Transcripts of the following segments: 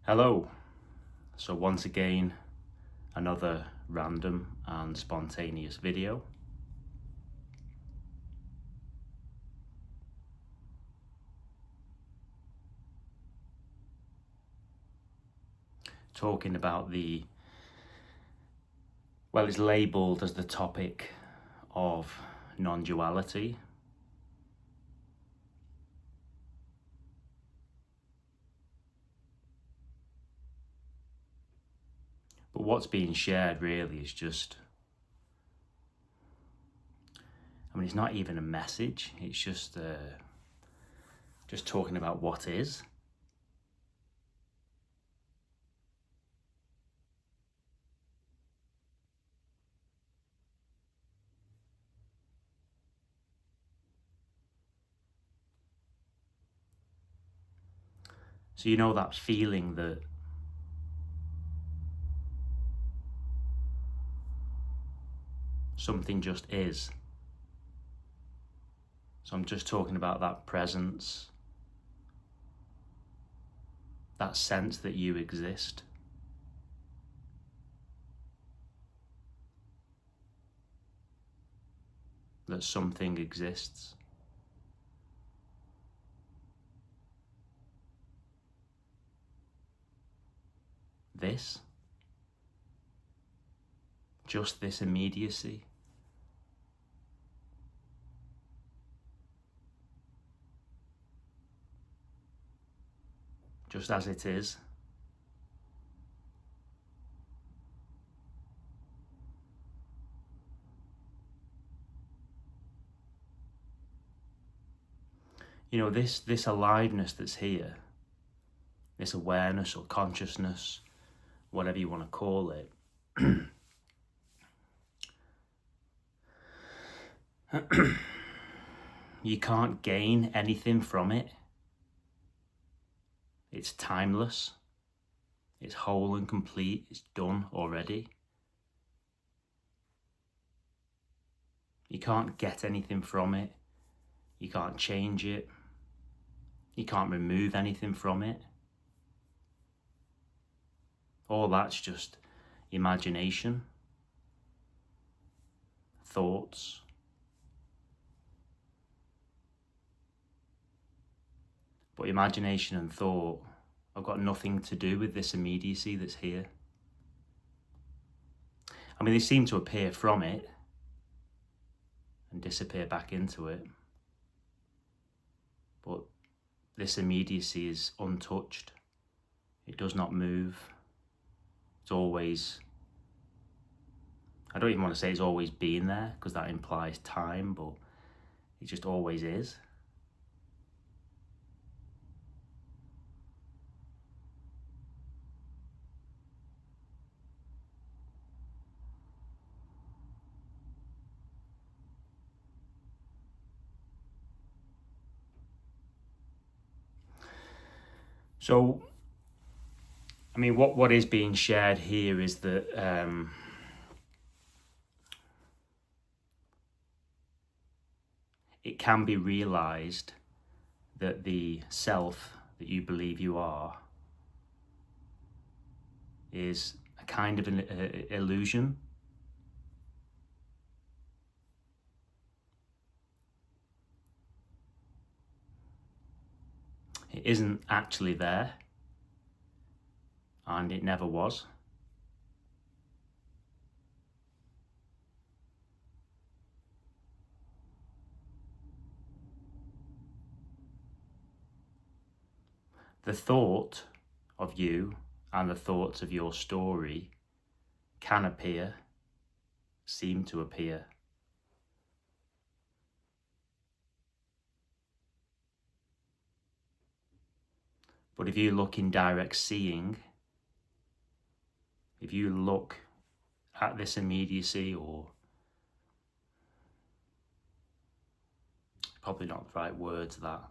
Hello. So once again, another random and spontaneous video. Talking about it's labelled as the topic of non-duality. But what's being shared really is just, it's not even a message, it's just talking about what is. So you know that feeling that something just is. So I'm just talking about that presence, that sense that you exist. That something exists. Just this immediacy. Just as it is. You know, this aliveness that's here, this awareness or consciousness, whatever you want to call it, you can't gain anything from it. It's timeless. It's whole and complete. It's done already. You can't get anything from it. You can't change it. You can't remove anything from it. All that's just imagination, thoughts. But imagination and thought have got nothing to do with this immediacy that's here. I mean, they seem to appear from it and disappear back into it. But this immediacy is untouched. It does not move. It's always, I don't even want to say it's always been there because that implies time, but it just always is. So, I mean, what is being shared here is that it can be realized that the self that you believe you are is a kind of an illusion. It isn't actually there, and it never was. The thought of you and the thoughts of your story can appear, seem to appear. But if you look in direct seeing, if you look at this immediacy, or probably not the right words, that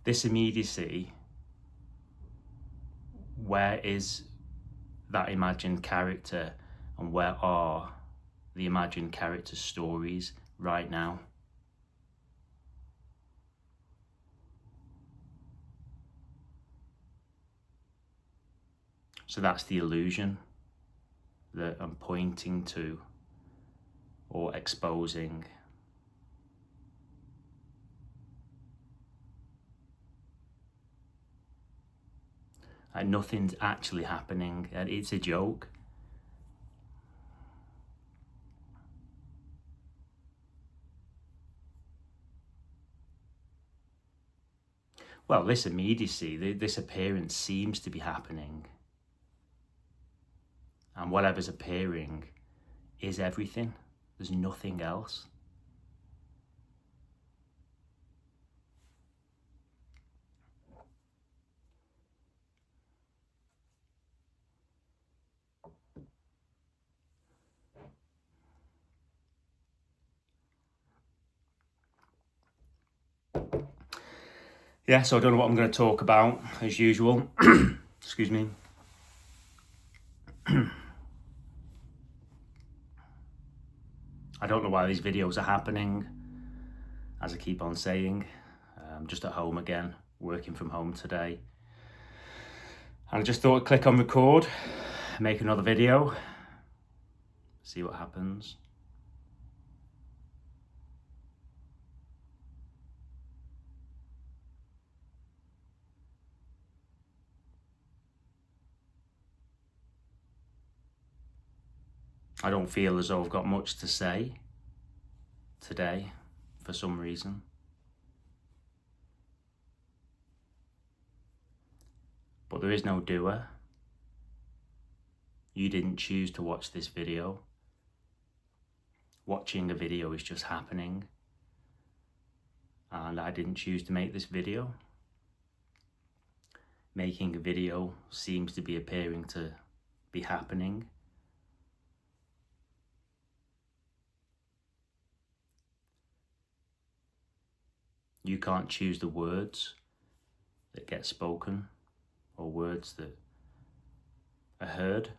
this immediacy, where is that imagined character and where are the imagined character's stories right now? So that's the illusion that I'm pointing to or exposing. And nothing's actually happening, and it's a joke. Well, this immediacy, this appearance seems to be happening. And whatever's appearing is everything. There's nothing else. Yeah, so I don't know what I'm going to talk about, as usual. Excuse me. I don't know why these videos are happening, as I keep on saying. I'm just at home again, working from home today. And I just thought I'd click on record, make another video, see what happens. I don't feel as though I've got much to say today, for some reason. But there is no doer. You didn't choose to watch this video. Watching a video is just happening. And I didn't choose to make this video. Making a video seems to be appearing to be happening. You can't choose the words that get spoken or words that are heard.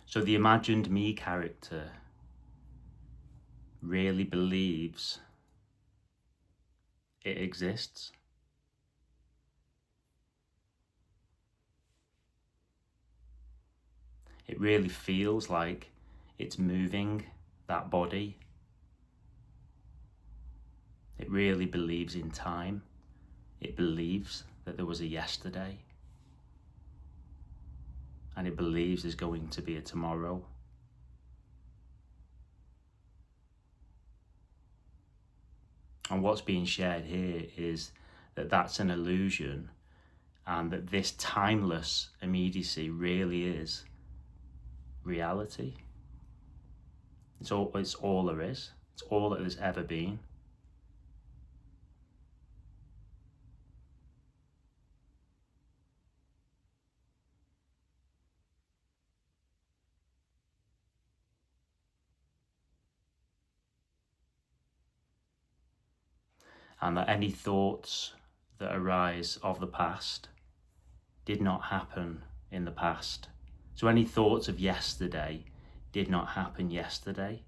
So the imagined me character really believes it exists. It really feels like it's moving that body. It really believes in time. It believes that there was a yesterday. And it believes there's going to be a tomorrow. And what's being shared here is that that's an illusion, and that this timeless immediacy really is reality. It's all there is. It's all that there's ever been. And that any thoughts that arise of the past did not happen in the past. So any thoughts of yesterday did not happen yesterday.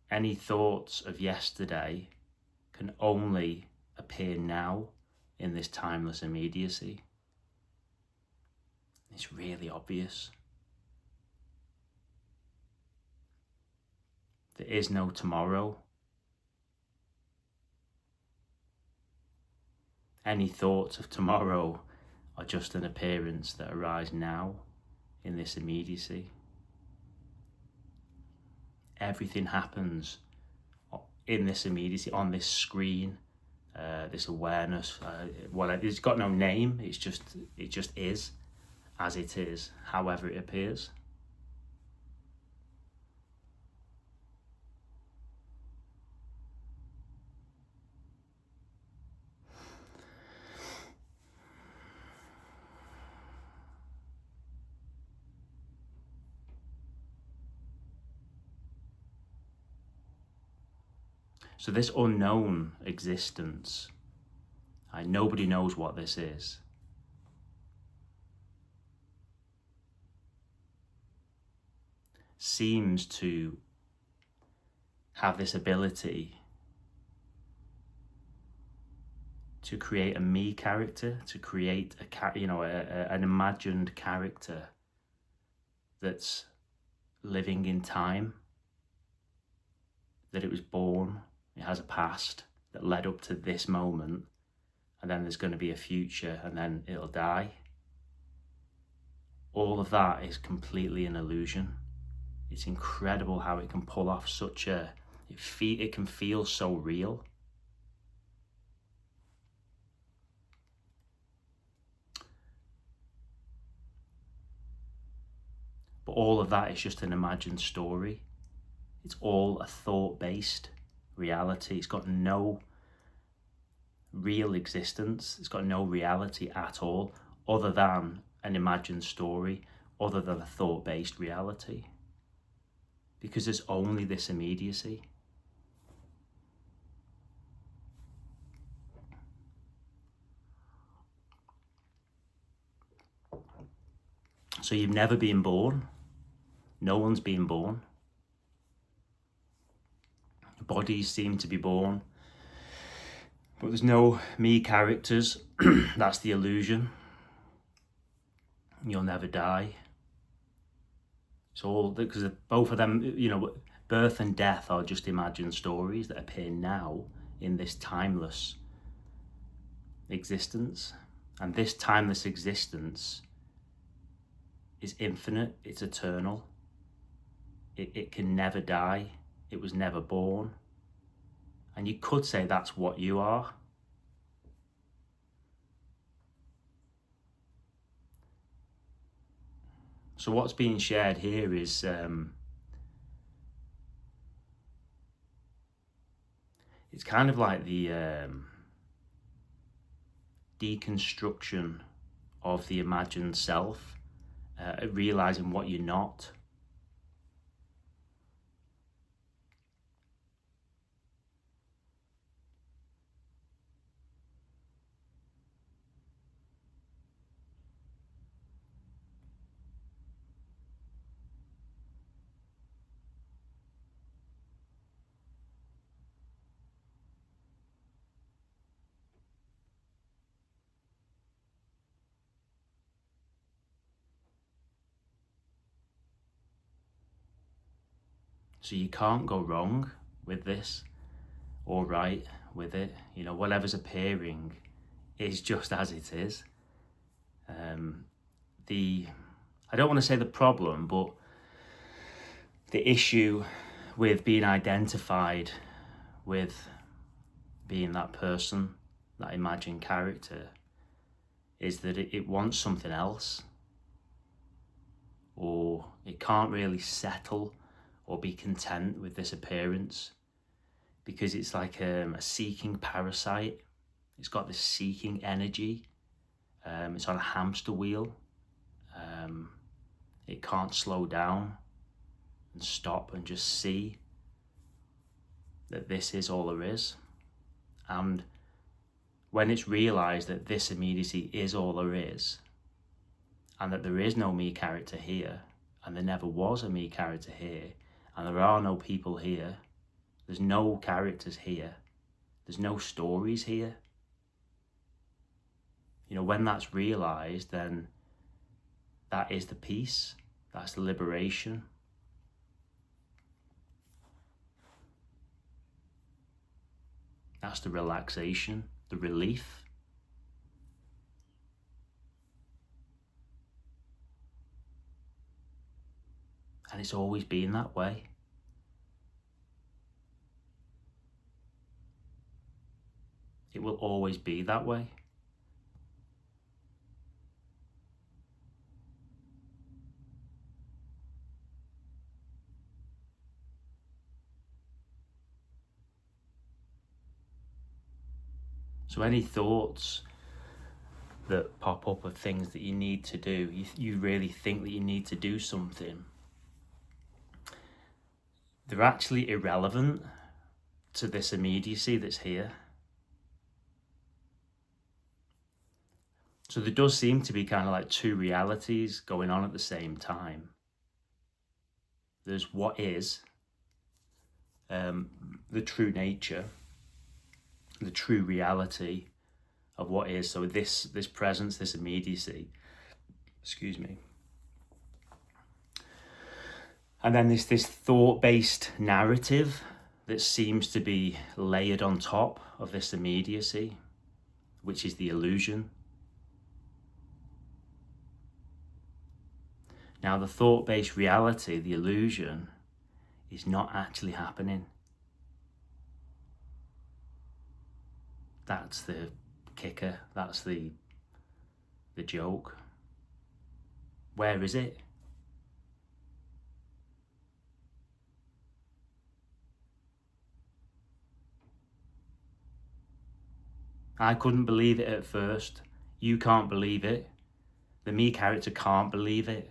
Any thoughts of yesterday can only appear now in this timeless immediacy. It's really obvious. There is no tomorrow. Any thoughts of tomorrow are just an appearance that arise now in this immediacy. Everything happens in this immediacy, on this screen, this awareness. It's got no name. It just is as it is, however it appears. So this unknown existence Nobody knows what this is. Seems to have this ability to create a me character, to create an imagined character that's living in time, that it was born, it has a past that led up to this moment, and then there's going to be a future, and then it'll die. All of that is completely an illusion. It's incredible how it can pull off such it can feel so real. But all of that is just an imagined story. It's all a thought-based reality. It's got no real existence. It's got no reality at all, other than an imagined story, other than a thought-based reality. Because there's only this immediacy. So you've never been born. No one's been born. Bodies seem to be born, but there's no me characters. That's the illusion. You'll never die. It's all because both of them, birth and death are just imagined stories that appear now in this timeless existence. And this timeless existence is infinite, it's eternal. It can never die. It was never born. And you could say that's what you are. So what's being shared here is it's kind of like the deconstruction of the imagined self, realizing what you're not. So you can't go wrong with this or right with it. Whatever's appearing is just as it is. I don't want to say the problem, but the issue with being identified with being that person, that imagined character, is that it wants something else, or it can't really settle or be content with this appearance, because it's like a seeking parasite. It's got this seeking energy. It's on a hamster wheel. It can't slow down and stop and just see that this is all there is. And when it's realized that this immediacy is all there is, and that there is no me character here, and there never was a me character here, and there are no people here, there's no characters here, there's no stories here. When that's realized, then that is the peace, that's the liberation. That's the relaxation, the relief. And it's always been that way. It will always be that way. So any thoughts that pop up of things that you need to do, you really think that you need to do something, they're actually irrelevant to this immediacy that's here. So there does seem to be kind of like two realities going on at the same time. There's what is, the true nature, the true reality of what is. So this presence, this immediacy, excuse me. And then this thought-based narrative that seems to be layered on top of this immediacy, which is the illusion. Now the thought-based reality, the illusion, is not actually happening. That's the kicker, that's the joke. Where is it? I couldn't believe it at first. You can't believe it. The me character can't believe it.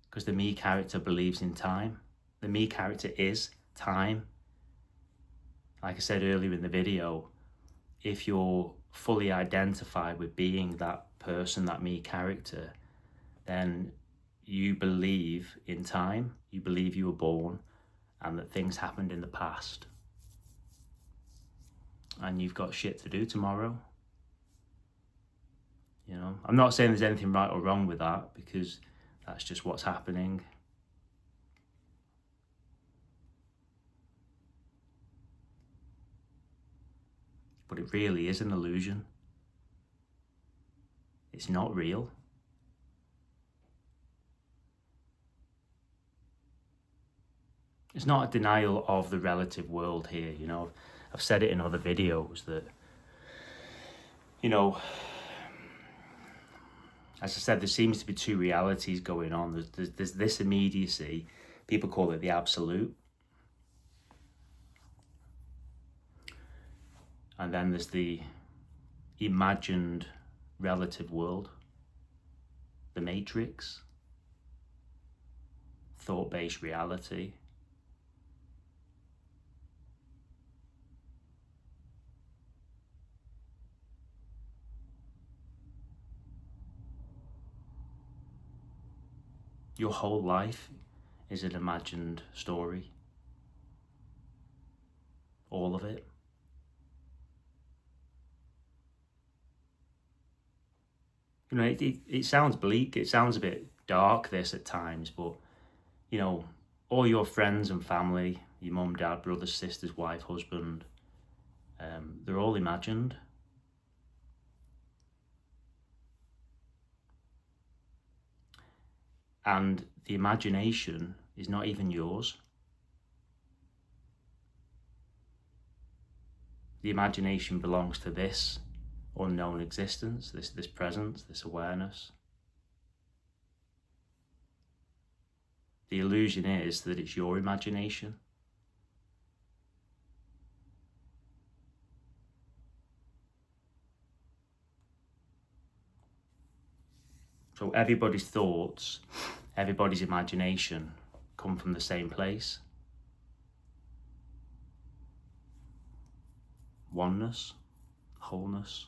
Because the me character believes in time. The me character is time. Like I said earlier in the video, if you're fully identified with being that person, that me character, then you believe in time. You believe you were born and that things happened in the past. And you've got shit to do tomorrow. You know, I'm not saying there's anything right or wrong with that, because that's just what's happening. But it really is an illusion. It's not real. It's not a denial of the relative world here, you know. I've said it in other videos that, you know, as I said, there seems to be two realities going on. There's this immediacy, people call it the absolute. And then there's the imagined relative world, the matrix, thought-based reality. Your whole life is an imagined story. All of it. You know, it sounds bleak, it sounds a bit dark, this at times, but, you know, all your friends and family, your mum, dad, brothers, sisters, wife, husband, they're all imagined. And the imagination is not even yours. The imagination belongs to this unknown existence, this presence, this awareness. The illusion is that it's your imagination. So everybody's thoughts, everybody's imagination come from the same place. Oneness, wholeness.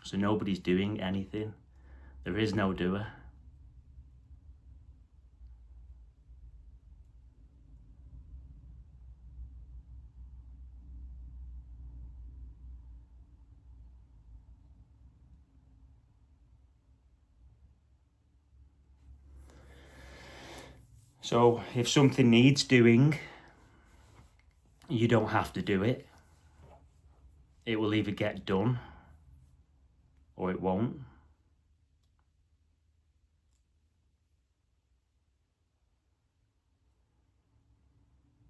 So nobody's doing anything. There is no doer. So if something needs doing, you don't have to do it. It will either get done or it won't.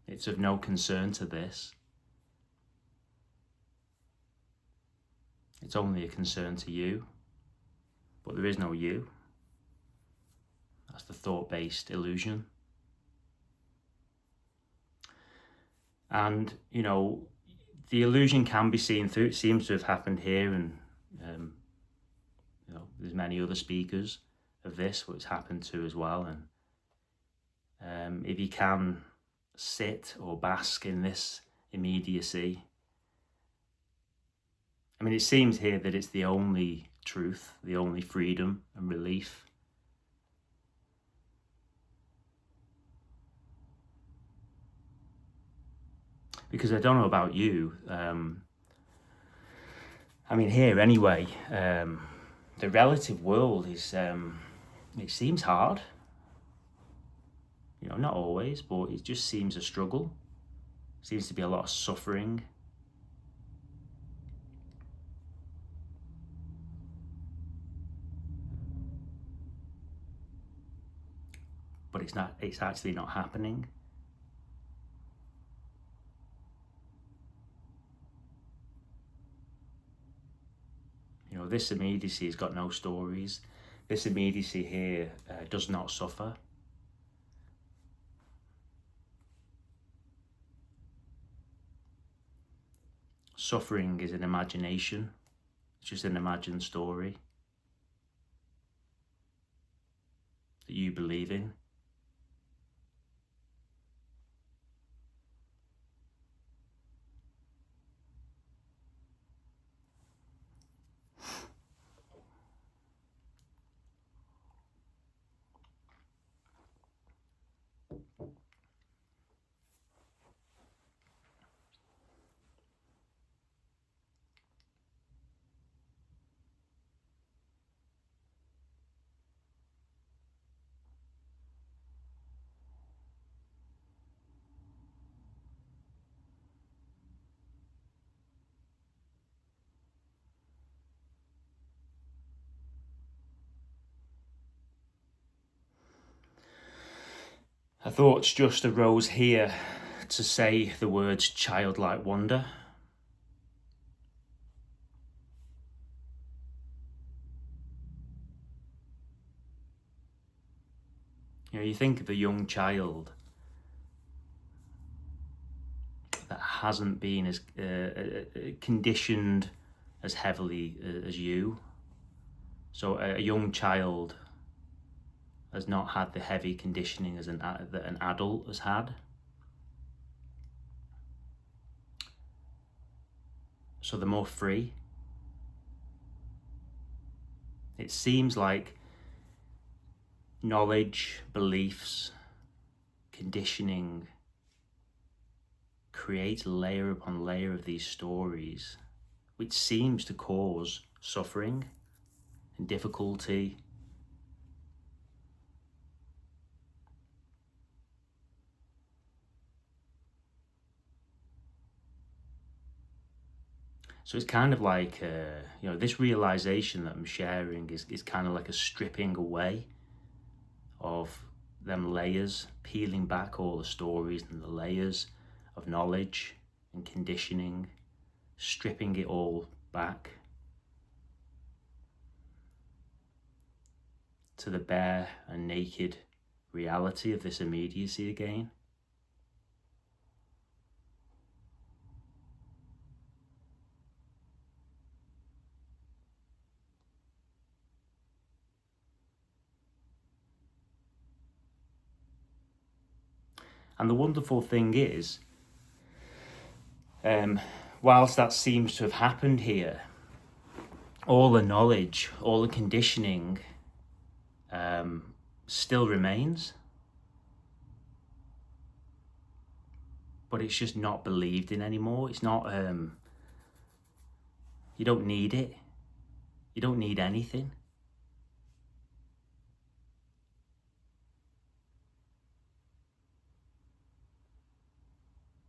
It's of no concern to this. It's only a concern to you, but there is no you. That's the thought-based illusion. And, you know, the illusion can be seen through. It seems to have happened here, and you know, there's many other speakers of this which happened to as well. And if you can sit or bask in this immediacy, mean, it seems here that it's the only truth, the only freedom and relief. Because I don't know about you, I mean, here anyway, the relative world is, it seems hard. You know, not always, but it just seems a struggle. Seems to be a lot of suffering. But it's actually not happening. You know, this immediacy has got no stories. This immediacy here does not suffer. Suffering is an imagination. It's just an imagined story that you believe in. A thought's just arose here to say the words childlike wonder. You know, you think of a young child that hasn't been as conditioned as heavily as you. So a young child has not had the heavy conditioning as that an adult has had. So they're more free. It seems like knowledge, beliefs, conditioning creates layer upon layer of these stories, which seems to cause suffering and difficulty. So it's kind of like, you know, this realization that I'm sharing is kind of like a stripping away of them layers, peeling back all the stories and the layers of knowledge and conditioning, stripping it all back to the bare and naked reality of this immediacy again. And the wonderful thing is, whilst that seems to have happened here, all the knowledge, all the conditioning still remains, but it's just not believed in anymore. It's not, you don't need it. You don't need anything.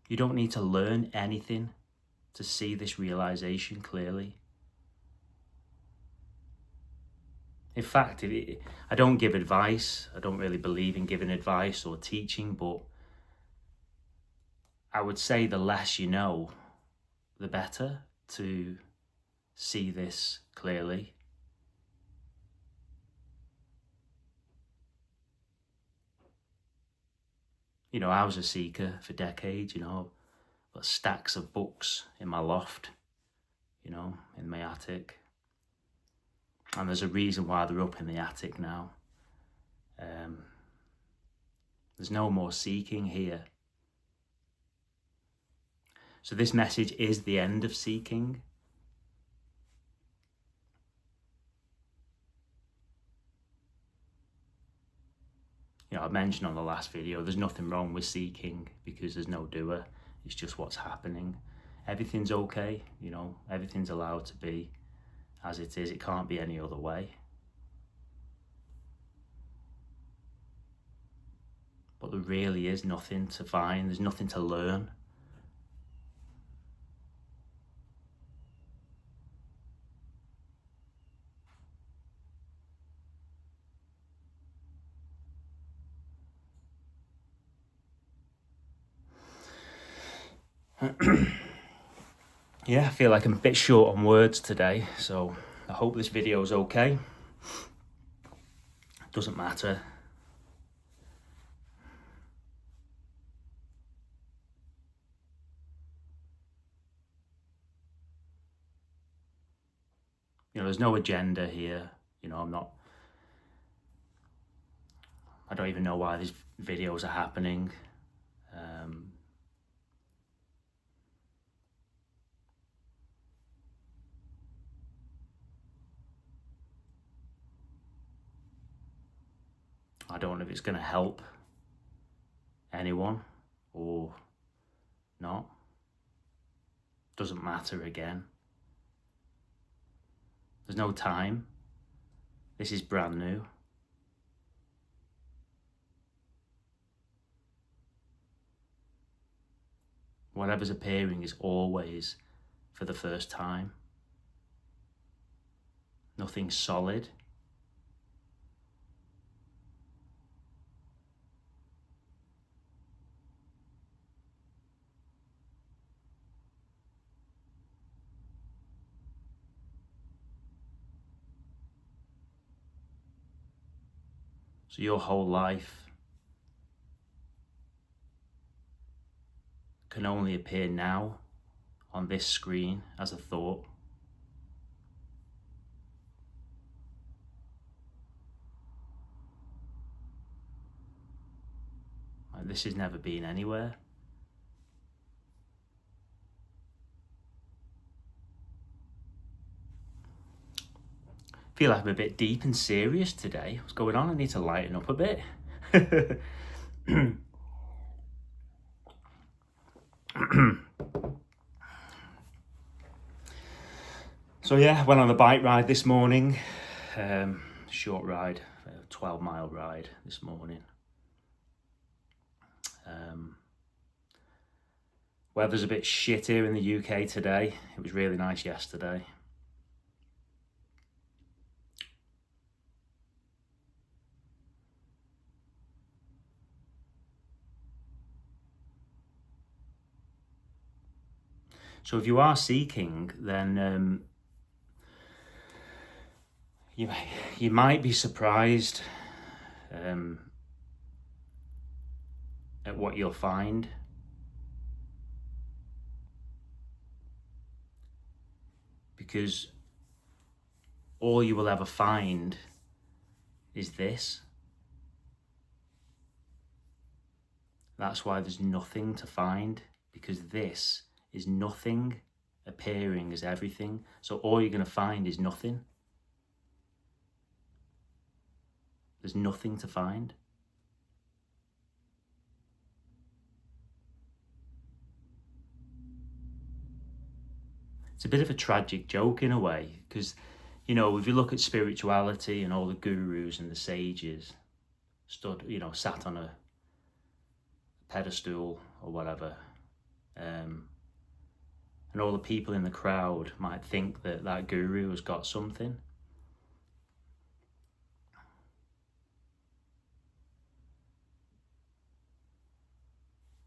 You don't need to learn anything to see this realization clearly. In fact, I don't give advice. I don't really believe in giving advice or teaching, but I would say the less you know, the better to see this clearly. You know, I was a seeker for decades, you know, got stacks of books in my loft, you know, in my attic. And there's a reason why they're up in the attic now. There's no more seeking here. So this message is the end of seeking. I mentioned on the last video, there's nothing wrong with seeking because there's no doer. It's just what's happening. Everything's okay, you know, everything's allowed to be as it is. It can't be any other way. But there really is nothing to find. There's nothing to learn. Yeah, I feel like I'm a bit short on words today, so I hope this video is okay. Doesn't matter. You know, there's no agenda here. You know, I don't even know why these videos are happening. I don't know if it's going to help anyone or not. Doesn't matter again. There's no time. This is brand new. Whatever's appearing is always for the first time. Nothing solid. So your whole life can only appear now on this screen as a thought. Like, this has never been anywhere. I feel like I'm a bit deep and serious today. What's going on? I need to lighten up a bit. So yeah, went on a bike ride this morning. Short ride, a 12-mile ride this morning. Weather's a bit shit here in the UK today. It was really nice yesterday. So if you are seeking, then you might be surprised at what you'll find. Because all you will ever find is this. That's why there's nothing to find, because this is nothing appearing as everything. So all you're going to find is nothing. There's nothing to find. It's a bit of a tragic joke in a way, because, you know, if you look at spirituality and all the gurus and the sages stood, you know, sat on a pedestal or whatever, and all the people in the crowd might think that that guru has got something.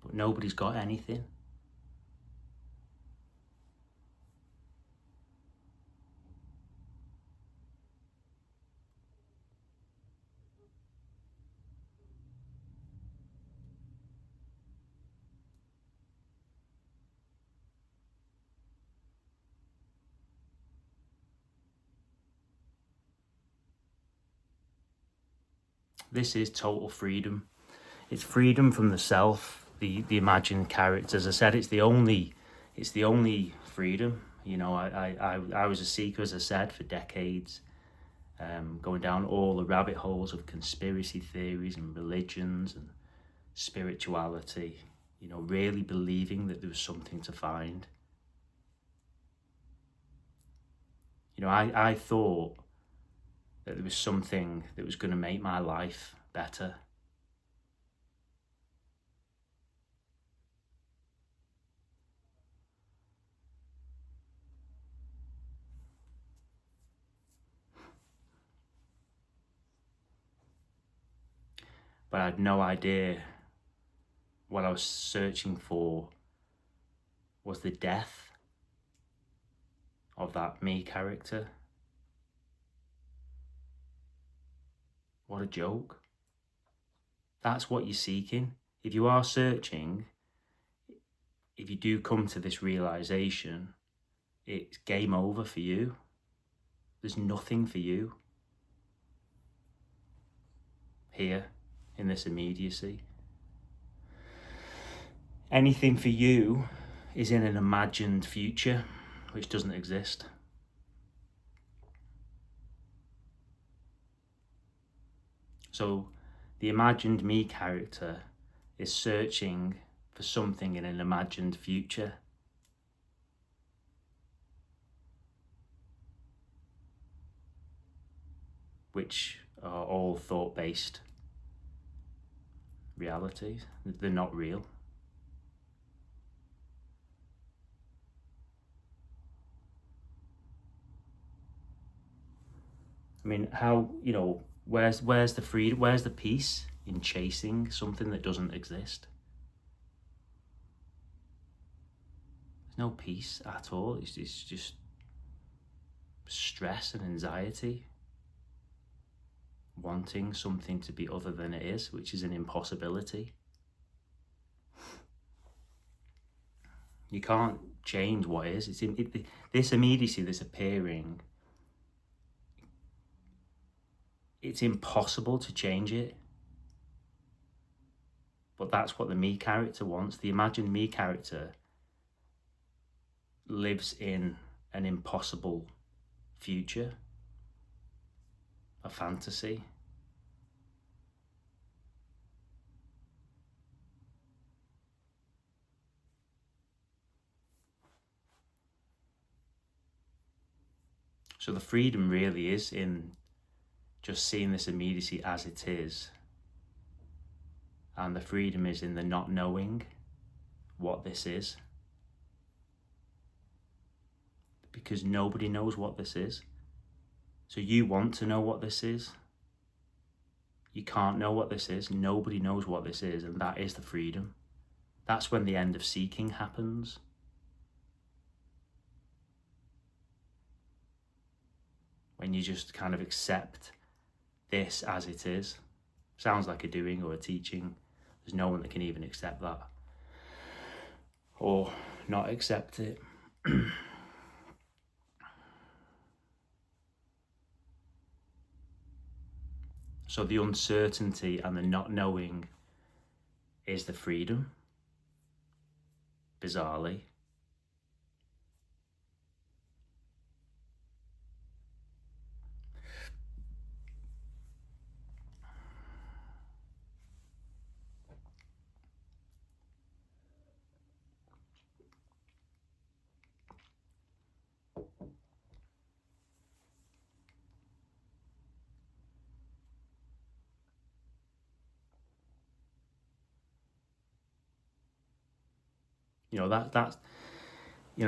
But nobody's got anything. This is total freedom. It's freedom from the self, the imagined character. As I said, it's the only freedom. You know, I was a seeker, as I said, for decades, going down all the rabbit holes of conspiracy theories and religions and spirituality, really believing that there was something to find. I thought that there was something that was going to make my life better. But I had no idea what I was searching for was the death of that me character. What a joke. That's what you're seeking. If you are searching, if you do come to this realization, it's game over for you. There's nothing for you here in this immediacy. Anything for you is in an imagined future which doesn't exist. So the imagined me character is searching for something in an imagined future. Which are all thought-based realities. They're not real. I mean, how, where's the freedom, where's the peace in chasing something that doesn't exist? There's no peace at all. It's just stress and anxiety, wanting something to be other than it is, which is an impossibility. You can't change what is. This immediacy, this appearing, it's impossible to change it. But that's what the me character wants. The imagined me character lives in an impossible future, a fantasy. So the freedom really is in just seeing this immediacy as it is. And the freedom is in the not knowing what this is. Because nobody knows what this is. So you want to know what this is. You can't know what this is. Nobody knows what this is. And that is the freedom. That's when the end of seeking happens. When you just kind of accept this as it is. Sounds like a doing or a teaching. There's no one that can even accept that. Or not accept it. So the uncertainty and the not knowing is the freedom, bizarrely.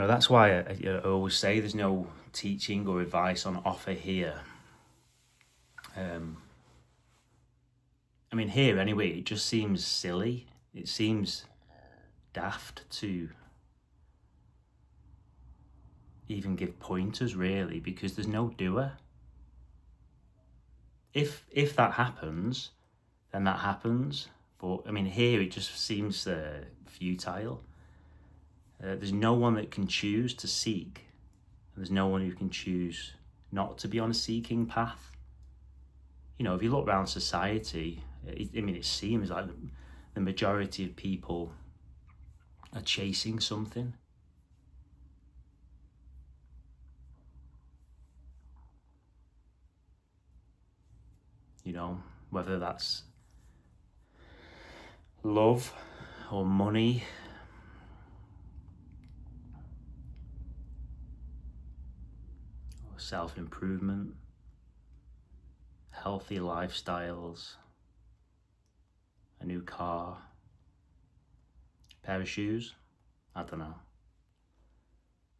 That's why I always say there's no teaching or advice on offer here. I mean, here anyway, it just seems silly. It seems daft to even give pointers, really, because there's no doer. If that happens, then that happens. But I mean, here it just seems futile. There's no one that can choose to seek. And there's no one who can choose not to be on a seeking path. If you look around society, it seems like the majority of people are chasing something. you know, whether that's love or money, or self-improvement, healthy lifestyles, a new car, pair of shoes, I don't know.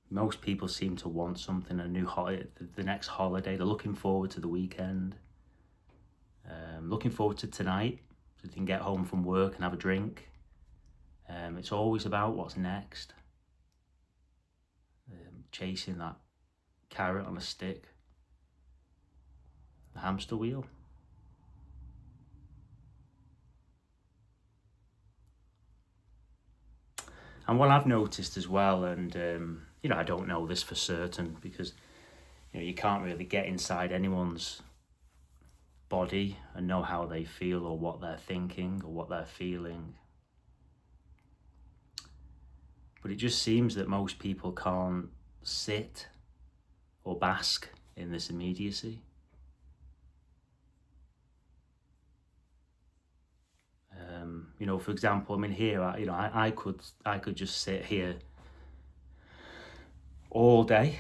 Most people seem to want something, a new holiday, the next holiday. They're looking forward to the weekend, looking forward to tonight, so they can get home from work and have a drink. It's always about what's next, chasing that carrot on a stick, the hamster wheel. And what I've noticed as well, and you know, I don't know this for certain because you can't really get inside anyone's body and know how they feel or what they're thinking or what they're feeling. But it just seems that most people can't sit or bask in this immediacy. For example, I mean, here, I could just sit here all day,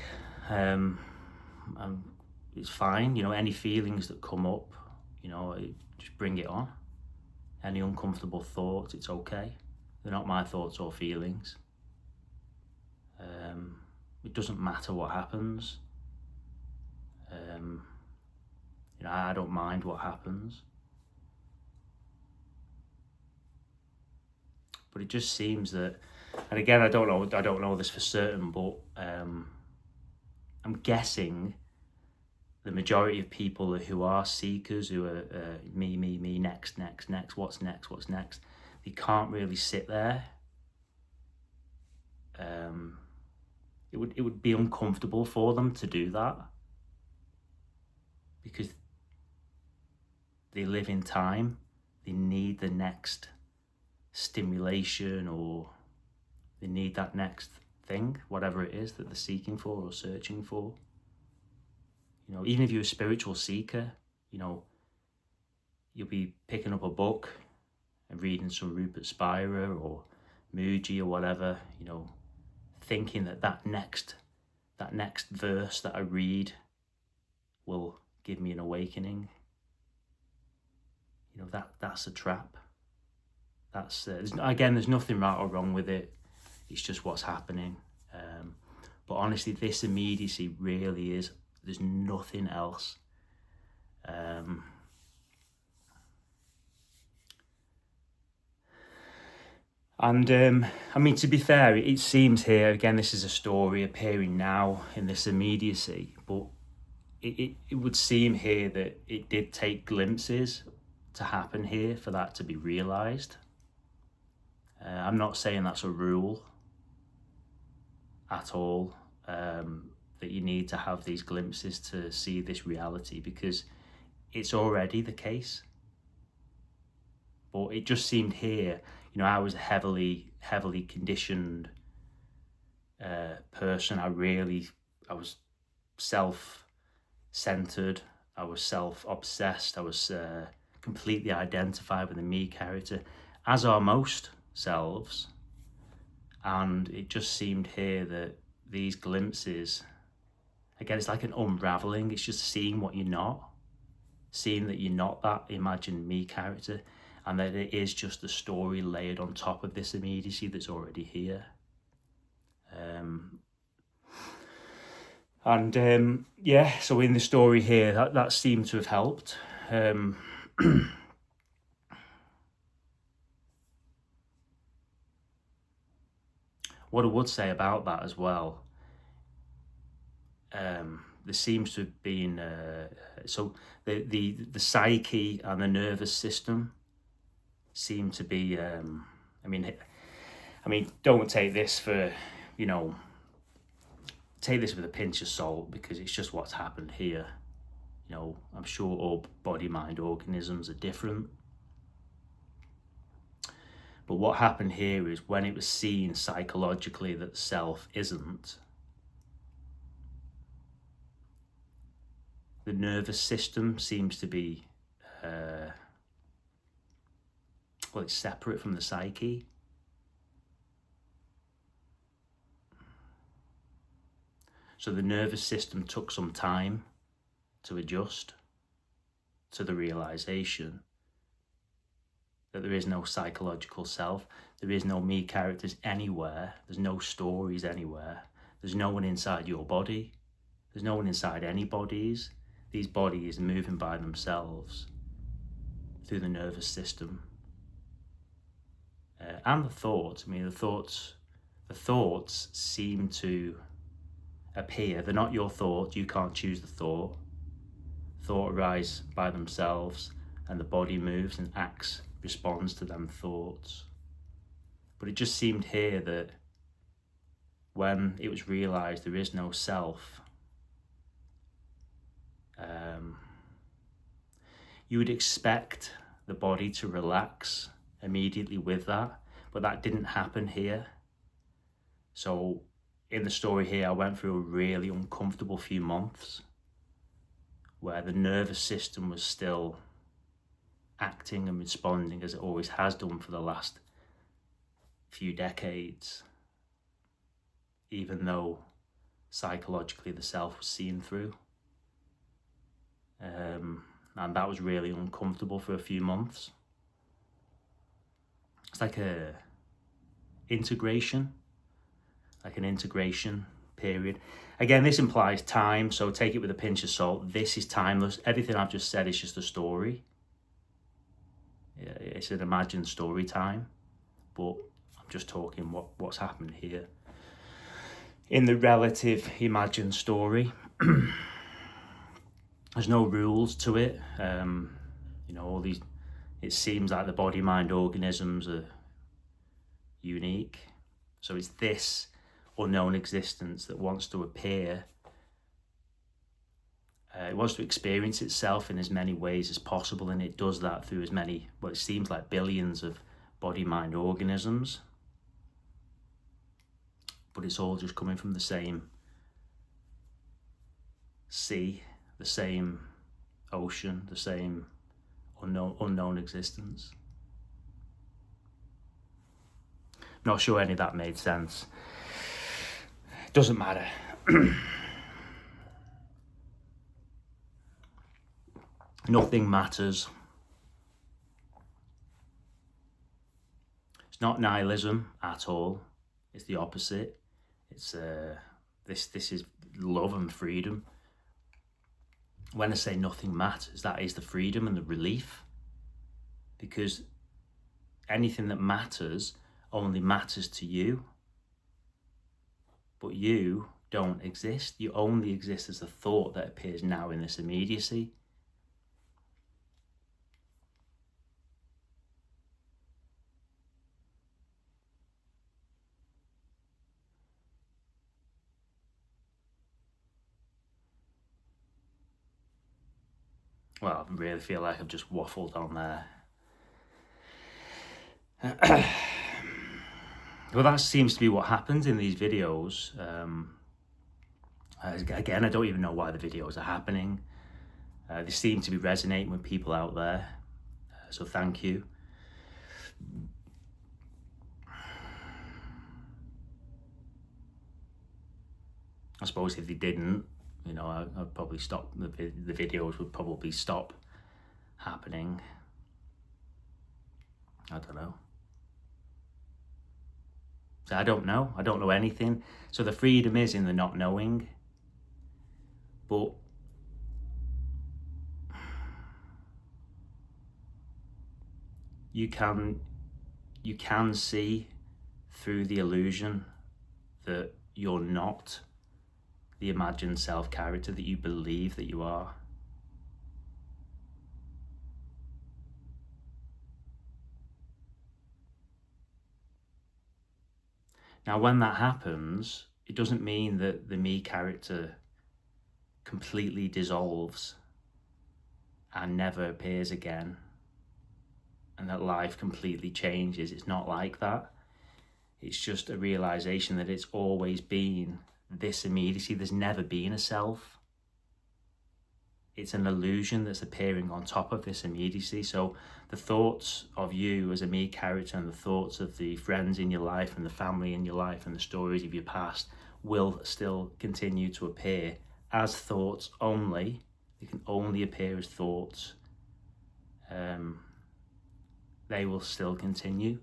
and it's fine. Any feelings that come up, just bring it on. Any uncomfortable thoughts, it's okay. They're not my thoughts or feelings. It doesn't matter what happens. I don't mind what happens. But it just seems that, and again, I don't know this for certain, but I'm guessing the majority of people who are seekers, who are me, next, what's next, they can't really sit there. It would be uncomfortable for them to do that because they live in time. They need the next stimulation, or they need that next thing, whatever it is that they're seeking for or searching for. Even if you're a spiritual seeker, you'll be picking up a book and reading some Rupert Spira or Muji or whatever, thinking that next verse that I read will give me an awakening. That's a trap. That's again, there's nothing right or wrong with it. It's just what's happening. But honestly, this immediacy really is. There's nothing else. To be fair, it seems here, again, this is a story appearing now in this immediacy, but it would seem here that it did take glimpses to happen here for that to be realised. I'm not saying that's a rule at all, that you need to have these glimpses to see this reality, because it's already the case. But it just seemed here, I was a heavily conditioned person. I was self-centered. I was self-obsessed. I was completely identified with the me character, as are most selves. And it just seemed here that these glimpses, again, it's like an unraveling. It's just seeing what you're not, seeing that you're not that imagined me character, and that it is just a story layered on top of this immediacy that's already here. So in the story here, that seemed to have helped. What I would say about that as well, there seems to have been so the psyche and the nervous system seem to be don't take this for take this with a pinch of salt, because it's just what's happened here. I'm sure all body mind organisms are different, but what happened here is when it was seen psychologically that self isn't, the nervous system seems to be well, it's separate from the psyche. So the nervous system took some time to adjust to the realization that there is no psychological self, there is no me characters anywhere, there's no stories anywhere, there's no one inside your body, there's no one inside any bodies. These bodies are moving by themselves through the nervous system. And the thoughts, the thoughts seem to appear. They're not your thought, you can't choose the thought. Thought arise by themselves and the body moves and acts, responds to them thoughts. But it just seemed here that when it was realised there is no self, you would expect the body to relax immediately with that, but that didn't happen here. So in the story here, I went through a really uncomfortable few months where the nervous system was still acting and responding as it always has done for the last few decades, even though psychologically the self was seen through. And that was really uncomfortable for a few months. It's like an integration period. Again, this implies time, so take it with a pinch of salt. This is timeless. Everything I've just said is just a story. It's an imagined story time, but I'm just talking what's happened here. In the relative imagined story, there's no rules to it. All these, it seems like the body, mind, organisms are unique. So it's this unknown existence that wants to appear. It wants to experience itself in as many ways as possible, and it does that through as many, it seems like billions of body, mind, organisms. But it's all just coming from the same sea, the same ocean, the same unknown existence. Not sure any of that made sense. Doesn't matter. Nothing matters. It's not nihilism at all. It's the opposite. It's this is love and freedom. When I say nothing matters, that is the freedom and the relief. Because anything that matters only matters to you. But you don't exist. You only exist as a thought that appears now in this immediacy. Well, I really feel like I've just waffled on there. Well, that seems to be what happens in these videos. Again, I don't even know why the videos are happening. They seem to be resonating with people out there. So thank you. I suppose if they didn't, I'd probably stop, the videos would probably stop happening. I don't know. So I don't know anything. So the freedom is in the not knowing. But you can see through the illusion that you're not the imagined self character that you believe that you are. Now, when that happens, it doesn't mean that the me character completely dissolves and never appears again, and that life completely changes. It's not like that. It's just a realization that it's always been this immediacy. There's never been a self. it's an illusion that's appearing on top of this immediacy. So the thoughts of you as a me character and the thoughts of the friends in your life and the family in your life and the stories of your past will still continue to appear as thoughts only. They can only appear as thoughts. They will still continue,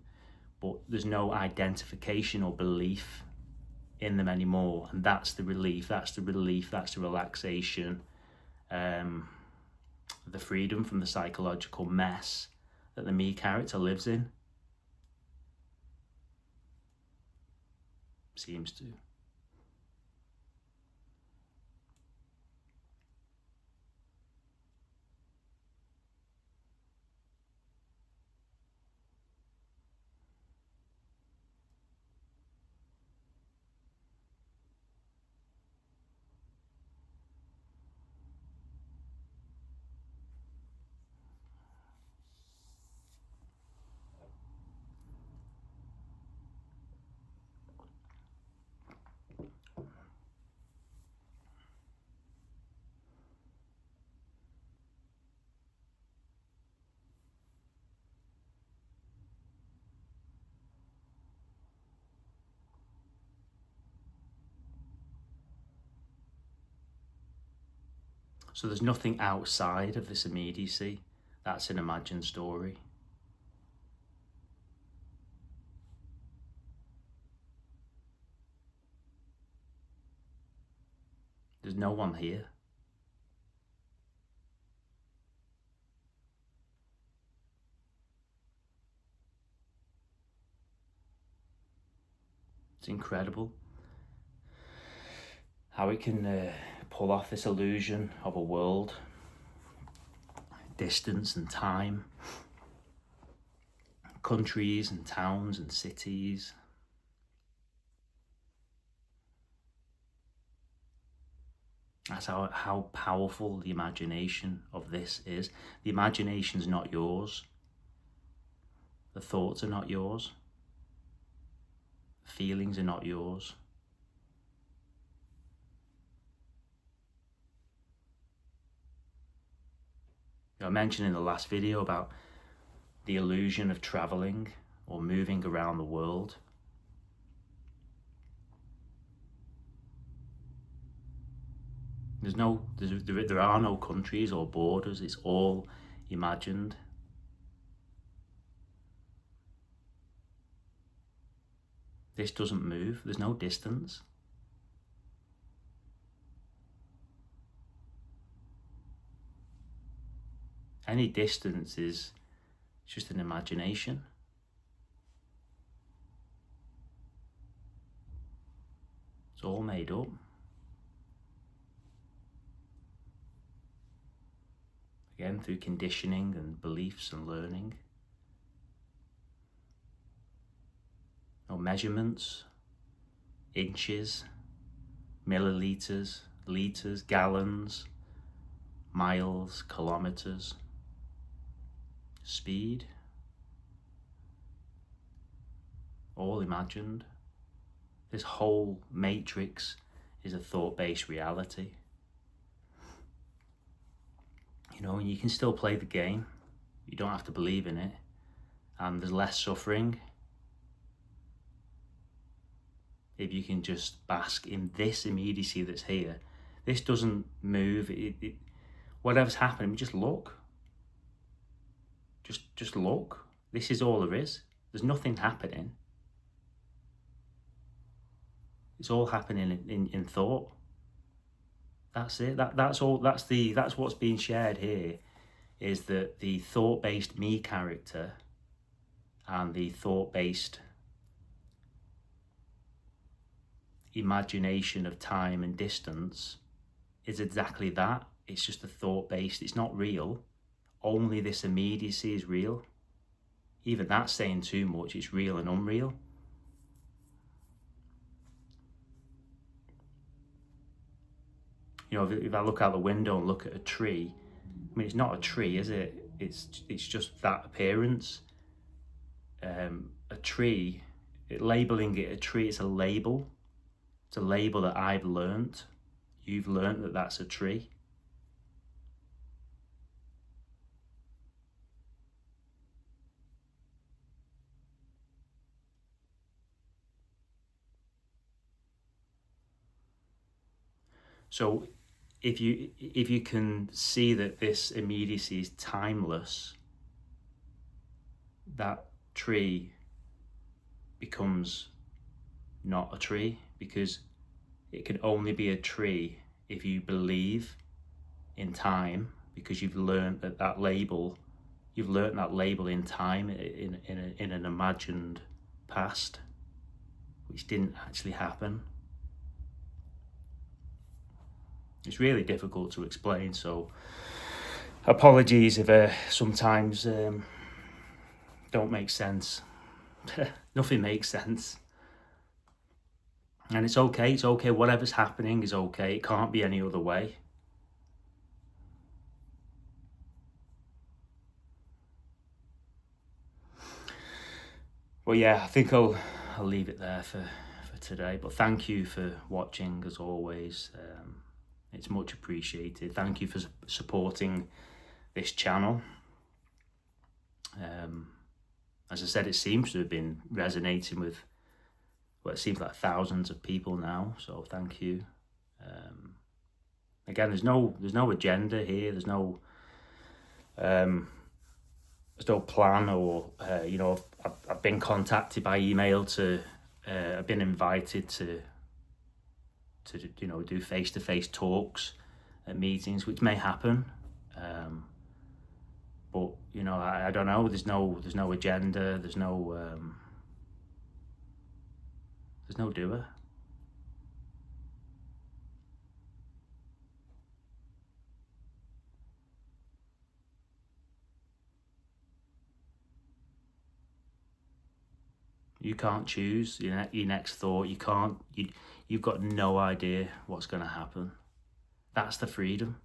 but there's no identification or belief in them anymore. And that's the relief, that's the relaxation, the freedom from the psychological mess that the me character lives in. Seems to. So there's nothing outside of this immediacy. That's an imagined story. There's no one here. It's incredible how it can pull off this illusion of a world, distance and time, countries and towns and cities. That's how powerful the imagination of this is. The imagination's not yours. The thoughts are not yours. The feelings are not yours. I mentioned in the last video about the illusion of traveling or moving around the world. There are no countries or borders. It's all imagined. This doesn't move. There's no distance. Any distance is just an imagination. It's all made up. Again, through conditioning and beliefs and learning. No measurements, inches, milliliters, liters, gallons, miles, kilometers, speed, all imagined. This whole matrix is a thought-based reality. You know, and you can still play the game. You don't have to believe in it. And there's less suffering if you can just bask in this immediacy that's here. This doesn't move. Whatever's happening, just look. Just look. This is all there is. There's nothing happening. It's all happening in thought. That's it. That's all. That's what's being shared here, is that the thought-based me character and the thought-based imagination of time and distance is exactly that. It's just a thought-based. It's not real. Only this immediacy is real. Even that's saying too much. It's real and unreal. You know, if I look out the window and look at a tree, I mean, it's not a tree, is it? It's just that appearance. A tree, labeling it a tree, it's a label. It's a label that I've learnt. You've learnt that that's a tree. So if you can see that this immediacy is timeless, that tree becomes not a tree, because it can only be a tree if you believe in time, because you've learned that label in time, in an imagined past, which didn't actually happen. It's really difficult to explain, so apologies if sometimes don't make sense. Nothing makes sense. And it's okay, whatever's happening is okay, it can't be any other way. Well, yeah, I think I'll leave it there for today, but thank you for watching as always. It's much appreciated. Thank you for supporting this channel. As I said, it seems to have been resonating with, well, it seems like thousands of people now, so thank you. Again, there's no agenda here, there's no plan, or I've been contacted by email to I've been invited to do face-to-face talks at meetings, which may happen, but I don't know. There's no agenda. There's no doer. You can't choose your next thought. You've got no idea what's going to happen. That's the freedom.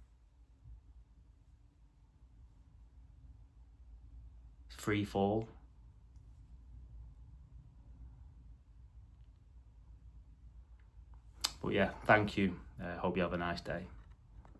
Free fall. But yeah, thank you. Hope you have a nice day.